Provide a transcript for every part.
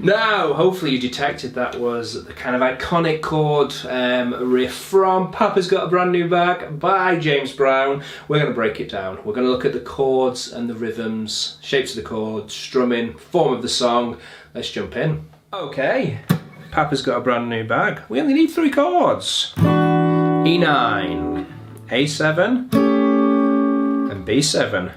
Now, hopefully you detected that was the kind of iconic chord riff from Papa's Got a Brand New Bag by James Brown. We're going to break it down. We're going to look at the chords and the rhythms, shapes of the chords, strumming, form of the song. Let's jump in. Okay, Papa's Got a Brand New Bag. We only need 3 chords. E9, A7, and B7.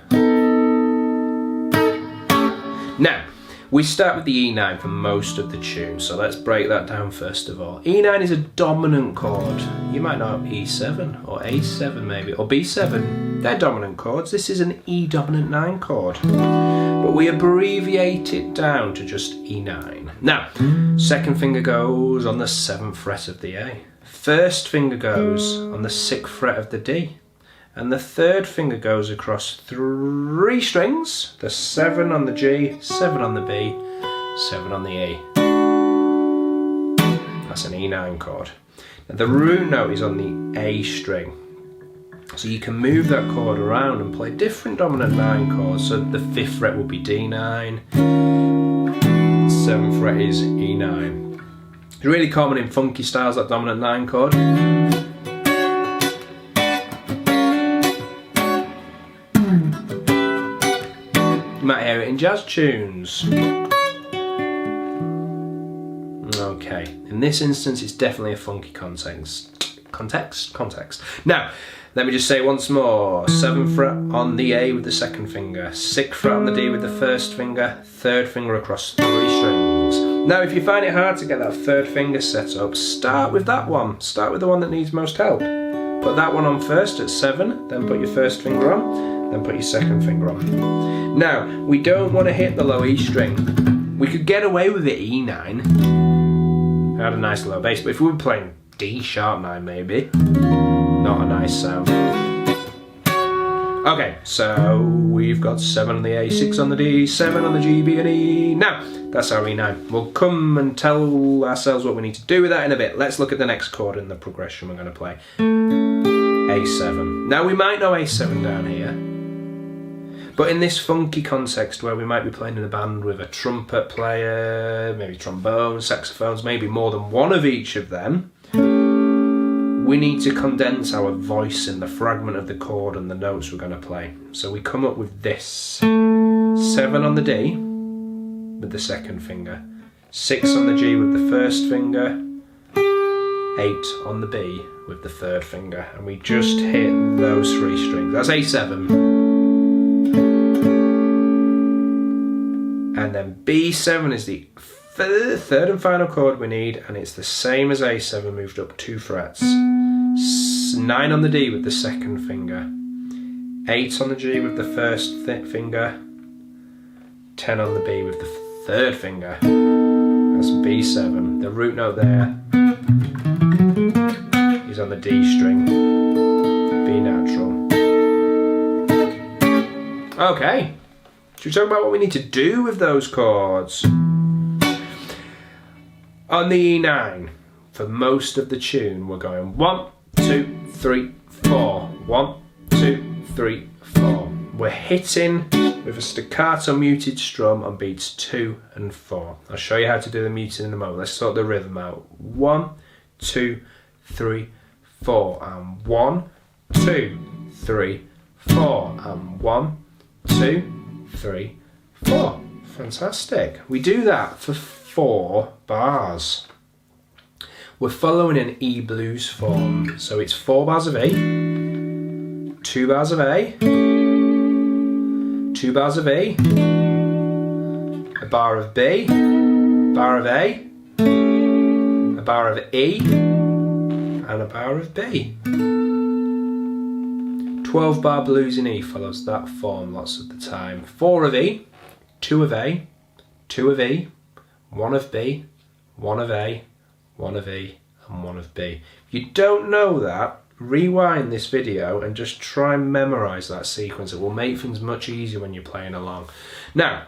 Now, we start with the E9 for most of the tune, so let's break that down first of all. E9 is a dominant chord. You might know E7 or A7 maybe, or B7. They're dominant chords. This is an E dominant 9 chord, but we abbreviate it down to just E9. Now, second finger goes on the 7th fret of the A. First finger goes on the 6th fret of the D. And the third finger goes across 3 strings, the 7 on the G, 7 on the B, 7 on the E. That's an E9 chord. Now the root note is on the A string. So you can move that chord around and play different dominant 9 chords. So the 5th fret will be D9, 7th fret is E9. It's really common in funky styles, that dominant 9 chord. You might hear it in jazz tunes. Okay, in this instance it's definitely a funky context. Now, let me just say once more, 7th fret on the A with the 2nd finger, 6th fret on the D with the 1st finger, 3rd finger across 3 strings. Now if you find it hard to get that 3rd finger set up, start with that one. Start with the one that needs most help. Put that one on first at 7, then put your 1st finger on, then put your 2nd finger on. Now, we don't want to hit the low E string. We could get away with it E9. I had a nice low bass, but if we were playing D sharp 9 maybe, not a nice sound. Okay, so we've got 7 on the A, 6 on the D, 7 on the G, B and E. Now, that's our E9. We'll come and tell ourselves what we need to do with that in a bit. Let's look at the next chord in the progression we're going to play. A7. Now we might know A7 down here, but in this funky context where we might be playing in a band with a trumpet player, maybe trombone, saxophones, maybe more than one of each of them, we need to condense our voice in the fragment of the chord and the notes we're going to play. So we come up with this. 7 on the D with the 2nd finger, 6 on the G with the 1st finger, 8 on the B with the 3rd finger, and we just hit those 3 strings. That's A7. And then B7 is the third and final chord we need, and it's the same as A7 moved up 2 frets. 9 on the D with the 2nd finger, 8 on the G with the 1st finger, 10 on the B with the 3rd finger. That's B7. The root note there is on the D string, B natural. Okay, should we talk about what we need to do with those chords? On the E9, for most of the tune, we're going 1, 2, 3, 4. 1, 2, 3, 4. We're hitting with a staccato muted strum on beats 2 and 4. I'll show you how to do the muted in a moment. Let's sort the rhythm out. 1, 2, 3, 4, and 1, 2, 3, 4, and 1, 2, 3, 4. Fantastic. We do that for 4 bars. We're following an E blues form, so it's 4 bars of E, 2 bars of A, 2 bars of E, a bar of B, bar of A, a bar of E, and a bar of B. 12 bar blues in E follows that form lots of the time. 4 of E, 2 of A, 2 of E, 1 of B, 1 of A, 1 of E, and 1 of B. If you don't know that, rewind this video and just try and memorise that sequence. It will make things much easier when you're playing along. Now,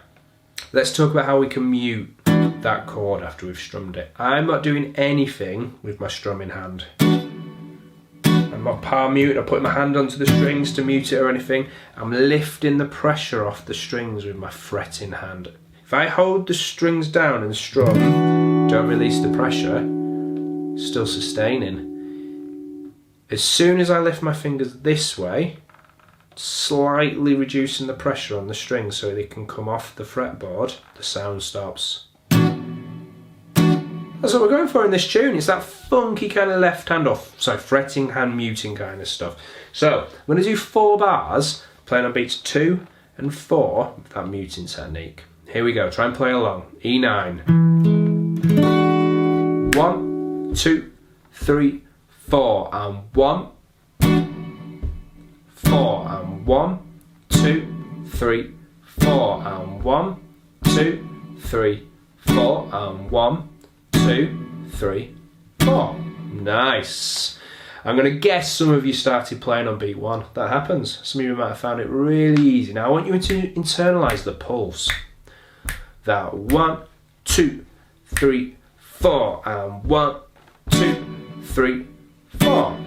let's talk about how we can mute that chord after we've strummed it. I'm not doing anything with my strumming hand. I'm not palm muting or putting my hand onto the strings to mute it or anything. I'm lifting the pressure off the strings with my fretting hand. If I hold the strings down and strum, don't release the pressure, still sustaining. As soon as I lift my fingers this way, slightly reducing the pressure on the strings so they can come off the fretboard, the sound stops. That's what we're going for in this tune. It's that funky kind of left hand off, fretting hand muting kind of stuff. So I'm going to do 4 bars, playing on beats 2 and 4 with that muting technique. Here we go, try and play along. E9. 1, 2, 3, 4, and 1. 4 and 1, 2, 3, 4 and 1, 2, 3, 4 and 1, 2, 3, 4. Nice. I'm going to guess some of you started playing on beat 1. That happens. Some of you might have found it really easy. Now I want you to internalise the pulse. That 1, 2, 3, 4 and 1, 2, 3, 4.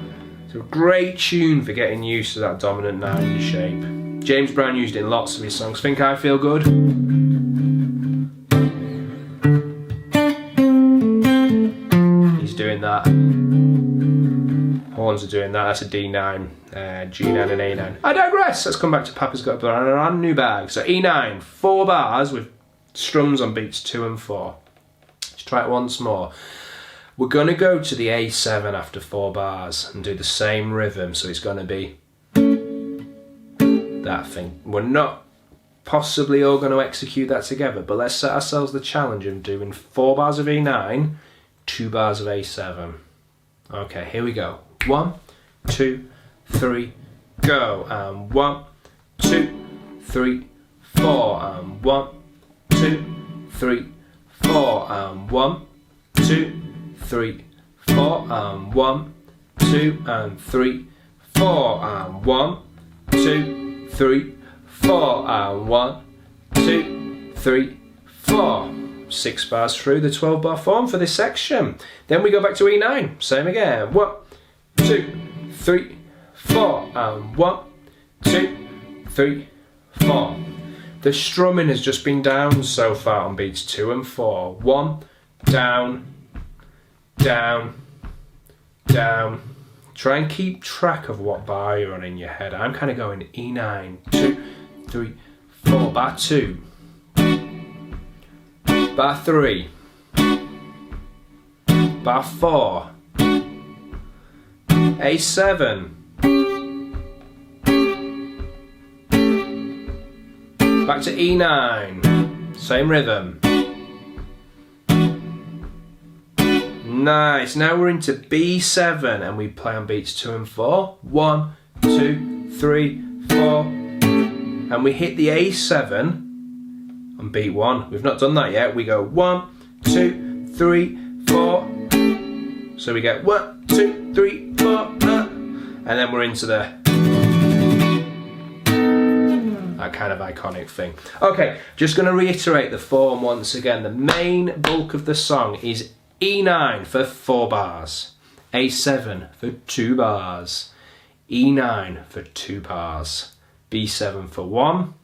It's a great tune for getting used to that dominant 9 shape. James Brown used it in lots of his songs. Think I Feel Good? He's doing that. Horns are doing that. That's a D9, G9 and A9. I digress. Let's come back to Papa's Got a Brand New Bag. So E9, 4 bars with strums on beats 2 and 4. Let's try it once more. We're going to go to the A7 after 4 bars and do the same rhythm, so it's going to be that thing. We're not possibly all going to execute that together, but let's set ourselves the challenge of doing 4 bars of E9, 2 bars of A7. Okay, here we go. 1, 2, 3, go. And 1, 2, 3, 4, and 1, 2, 3, 4, and 1, 2, 3, 4, and 1, 2, and 3, 4, and 1, 2, 3, 4, and 1, 2, 3, 4. 6 bars through the 12 bar form for this section. Then we go back to E9, same again. 1, 2, 3, 4, and 1, 2, 3, 4. The strumming has just been down so far on beats 2 and 4. 1, down, down, down. Try and keep track of what bar you're on in your head. I'm kind of going E9, 2, 3, 4, bar 2, bar 3, bar 4, A7, back to E9, same rhythm. Nice, now we're into B7 and we play on beats 2 and 4. 1, 2, 3, 4, and we hit the A7 on beat 1. We've not done that yet. We go 1, 2, 3, 4. So we get 1, 2, 3, 4, and then we're into that kind of iconic thing. Okay, just going to reiterate the form once again. The main bulk of the song is E9 for 4 bars, A7 for 2 bars, E9 for 2 bars, B7 for 1,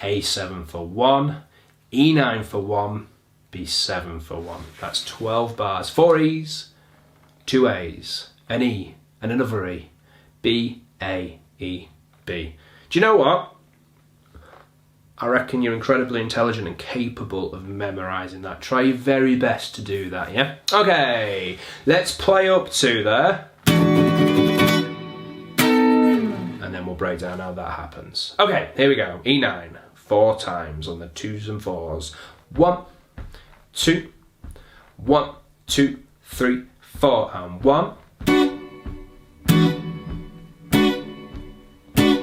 A7 for 1, E9 for 1, B7 for 1. That's 12 bars. 4 E's, 2 A's, an E and another E. B, A, E, B. Do you know what? I reckon you're incredibly intelligent and capable of memorising that. Try your very best to do that, yeah? Okay, let's play up to there. And then we'll break down how that happens. Okay, here we go. E9, 4 times on the 2s and 4s. 1, 2, 1, 2, 3, 4, and 1.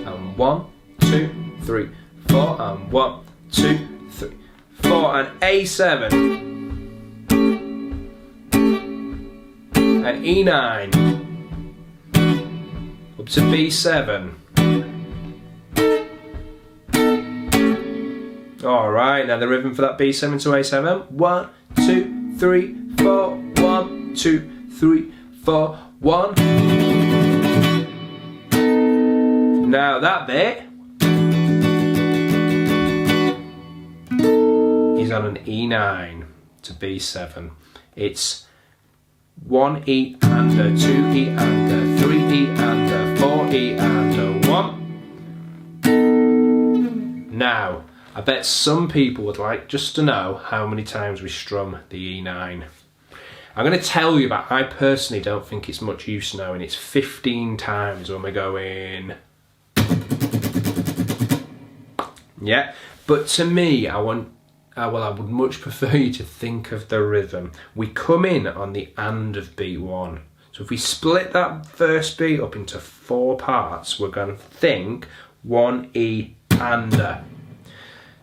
And 1, 2, 3, 4, and 1, 2, 3, 4, and A7 and E9 up to B7. Alright, now the rhythm for that B7 to A7. 1, 2, 3, 4, 1, 2, 3, 4, 1. Now that bit is on an E9 to B7. It's 1 E and a 2 E and a 3 E and a 4 E and a 1. Now, I bet some people would like just to know how many times we strum the E9. I'm going to tell you, but I personally don't think it's much use knowing. It's 15 times when we're going. Yeah, but to me, I would much prefer you to think of the rhythm. We come in on the and of beat 1. So if we split that first beat up into 4 parts, we're going to think 1 E and a.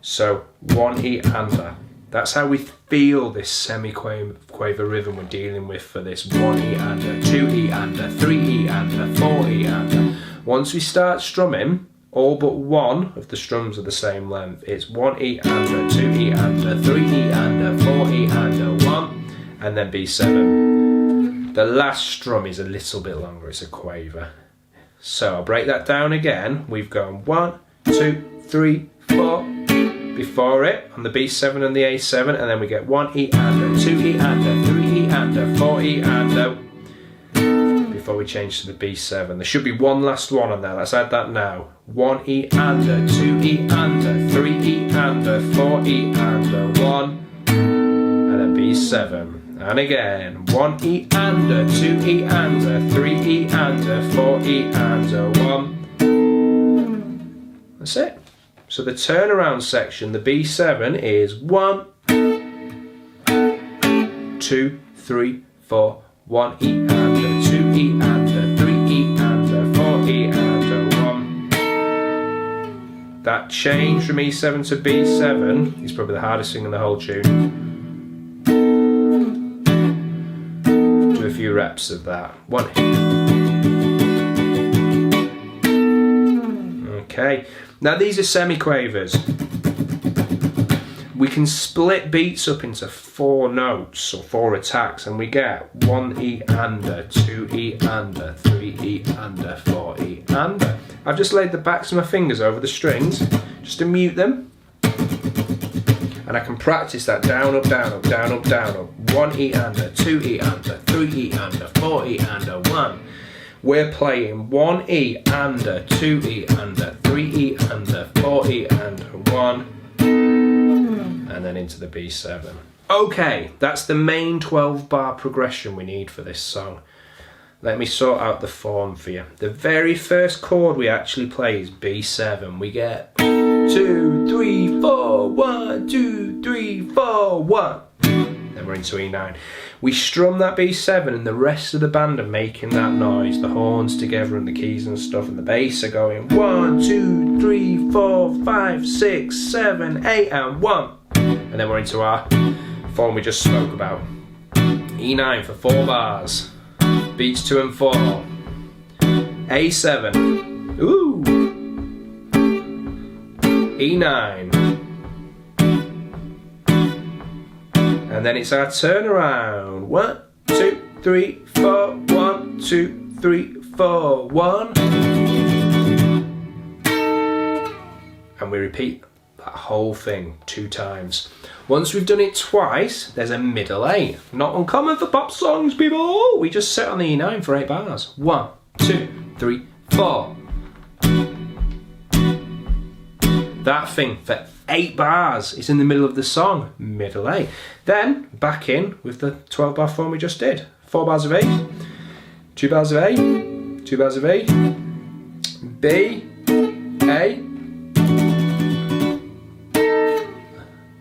So 1 E and a. That's how we feel this semi-quaver rhythm we're dealing with for this 1 E and a, 2 E and a, 3 E and a, 4 E and a. Once we start strumming, all but one of the strums are the same length. It's 1 E and a, 2 E and a, 3 E and a, 4 E and a, 1, and then B7. The last strum is a little bit longer, it's a quaver. So I'll break that down again. We've gone 1, 2, 3, 4. Before it on the B7 and the A7, and then we get 1 E and a, 2 E and a, 3 E and a, 4 E and a, before we change to the B7. There should be one last one on there. Let's add that now. 1 E and a, 2 E and a, 3 E and a, 4 E and a, 1, and then B7. And again, 1 E and a, 2 E and a, 3 E and a, 4 E and a, 1. That's it. So the turnaround section, the B7 is 1, 2, 3, 4, 1 E and a, 2 E and a, 3 E and a, 4 E and a, 1. That change from E7 to B7 is probably the hardest thing in the whole tune. Do a few reps of that. 1. Okay. Now these are semi-quavers. We can split beats up into 4 notes or 4 attacks, and we get 1 E and a, 2 E and a, 3 E and a, 4 E and a. I've just laid the backs of my fingers over the strings just to mute them, and I can practice that down, up, down, up, down, up, down, up. 1 E and a, 2 E and a, 3 E and a, 4 E and a, 1. We're playing 1 E and a, 2 E and a, 3 E and a, 4 E and a, 1, and then into the B7. Okay, that's the main 12-bar progression we need for this song. Let me sort out the form for you. The very first chord we actually play is B7. We get 2, 3, 4, 1, 2, 3, 4, 1. Then we're into E9. We strum that B7 and the rest of the band are making that noise. The horns together and the keys and stuff, and the bass are going 1, 2, 3, 4, 5, 6, 7, 8 and 1. And then we're into our form we just spoke about. E9 for 4 bars. Beats 2 and 4. A7. Ooh. E9. And then it's our turnaround. 1, 2, 3, 4, 1, 2, 3, 4, 1. And we repeat that whole thing 2 times. Once we've done it twice, there's a middle 8. Not uncommon for pop songs, people. We just set on the E9 for 8 bars. 1, 2, 3, 4. That thing for 8 bars is in the middle of the song, middle 8. Then back in with the 12-bar form we just did. 4 bars of A, 2 bars of A, 2 bars of A, B, A,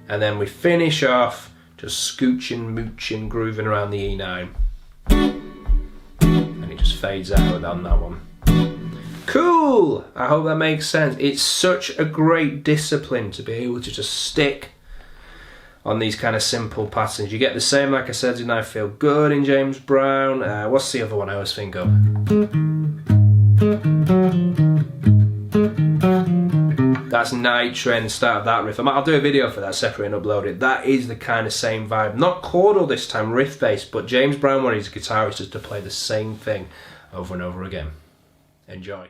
and then we finish off just scooching, mooching, grooving around the E9, and it just fades out on that one. Cool! I hope that makes sense. It's such a great discipline to be able to just stick on these kind of simple patterns. You get the same, like I said, in I Feel Good in James Brown. What's the other one I always think of? That's Night Train, start of that riff. I'll do a video for that separate and upload it. That is the kind of same vibe. Not chordal this time, riff based, but James Brown wanted his guitarist just to play the same thing over and over again. Enjoy.